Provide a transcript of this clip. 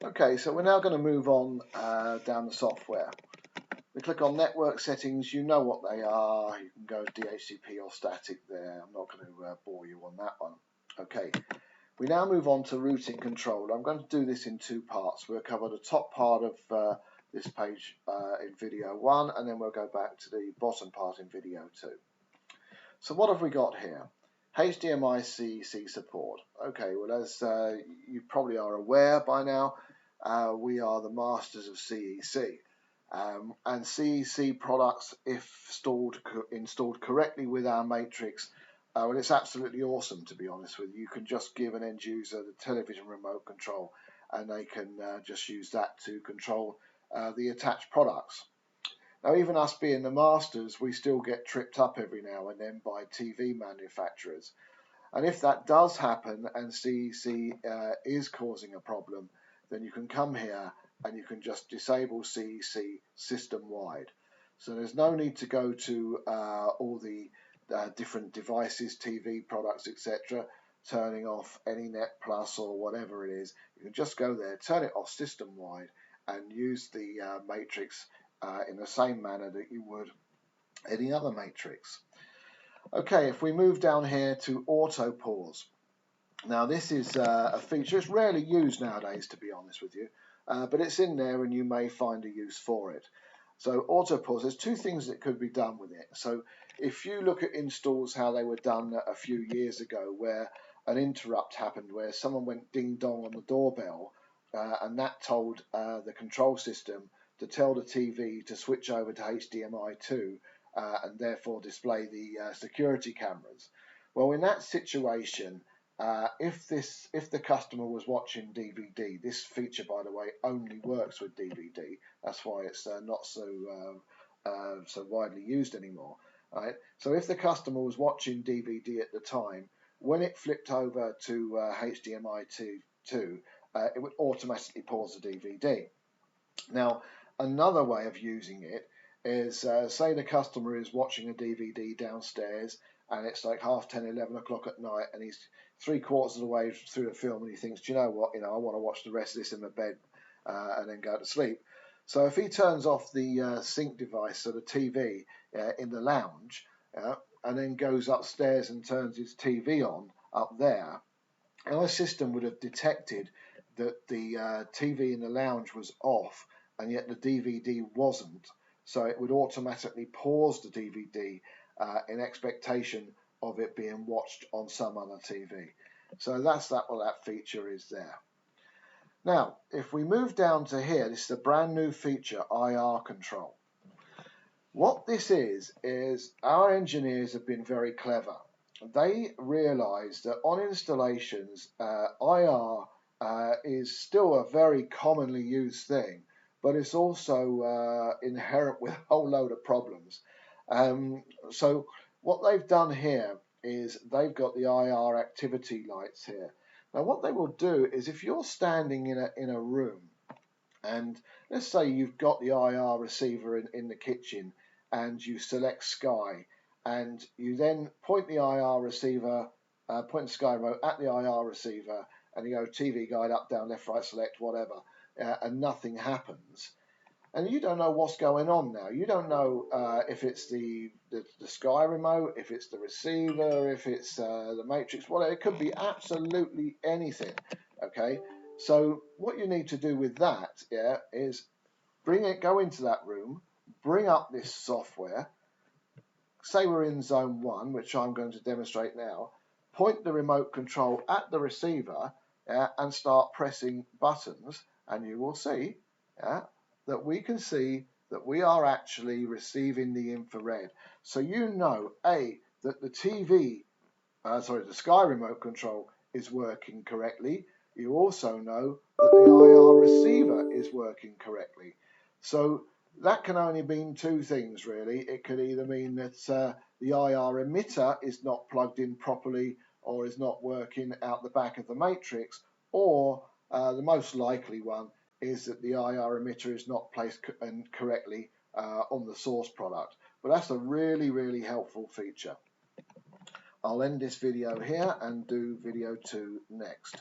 Okay, so we're now going to move on down the software. We click on network settings. You know what they are. You can go DHCP or static there. I'm not going to bore you on that one. Okay, we now move on to routing control. I'm going to do this in two parts. We'll cover the top part of this page in video 1, and then we'll go back to the bottom part in video 2. So what have we got here? HDMI CEC support. Okay, well, as you probably are aware by now, we are the masters of CEC. And CEC products, if installed correctly with our matrix, well, it's absolutely awesome, to be honest with you. You can just give an end user the television remote control, and they can just use that to control the attached products. Now, even us being the masters, we still get tripped up every now and then by TV manufacturers. And if that does happen and CEC is causing a problem, then you can come here and you can just disable CEC system-wide. So there's no need to go to all the different devices, TV products, etc., turning off any Net Plus or whatever it is. You can just go there, turn it off system-wide, and use the matrix in the same manner that you would any other matrix. Okay, if we move down here to auto pause. Now this is a feature. It's rarely used nowadays, to be honest with you, but it's in there and you may find a use for it. So auto pause, there's two things that could be done with it. So if you look at installs how they were done a few years ago, where an interrupt happened, where someone went ding dong on the doorbell, and that told the control system to tell the TV to switch over to HDMI 2 and therefore display the security cameras. Well, in that situation, if the customer was watching DVD, this feature, by the way, only works with DVD. That's why it's not so widely used anymore. Right? So if the customer was watching DVD at the time, when it flipped over to HDMI 2, it would automatically pause the DVD. Now, another way of using it is, say the customer is watching a DVD downstairs and it's like 10:30, 11 o'clock at night, and he's 3/4 of the way through the film and he thinks, do you know what, I want to watch the rest of this in my bed and then go to sleep. So if he turns off the sync device, so the TV in the lounge, and then goes upstairs and turns his TV on up there, our system would have detected that the TV in the lounge was off and yet the DVD wasn't, so it would automatically pause the DVD in expectation of it being watched on some other TV. So that's what that feature is there. Now, if we move down to here, this is a brand new feature, IR control. What this is our engineers have been very clever. They realised that on installations, IR is still a very commonly used thing, but it's also inherent with a whole load of problems. So what they've done here is they've got the IR activity lights here. Now what they will do is, if you're standing in a room, and let's say you've got the IR receiver in the kitchen and you select Sky, and you then point the IR receiver, point the Sky remote at the IR receiver, and you go TV guide up, down, left, right, select, whatever, and nothing happens. And you don't know what's going on now. You don't know if it's the Sky remote, if it's the receiver, if it's the matrix, whatever. It could be absolutely anything, okay? So what you need to do with that, is go into that room, bring up this software, say we're in zone 1, which I'm going to demonstrate now, point the remote control at the receiver and start pressing buttons, and you will see that we can see that we are actually receiving the infrared. So you know, A, that the the Sky remote control is working correctly. You also know that the IR receiver is working correctly. So that can only mean two things, really. It could either mean that the IR emitter is not plugged in properly or is not working out the back of the matrix, or the most likely one is that the IR emitter is not placed correctly on the source product. But that's a really, really helpful feature. I'll end this video here and do video 2 next.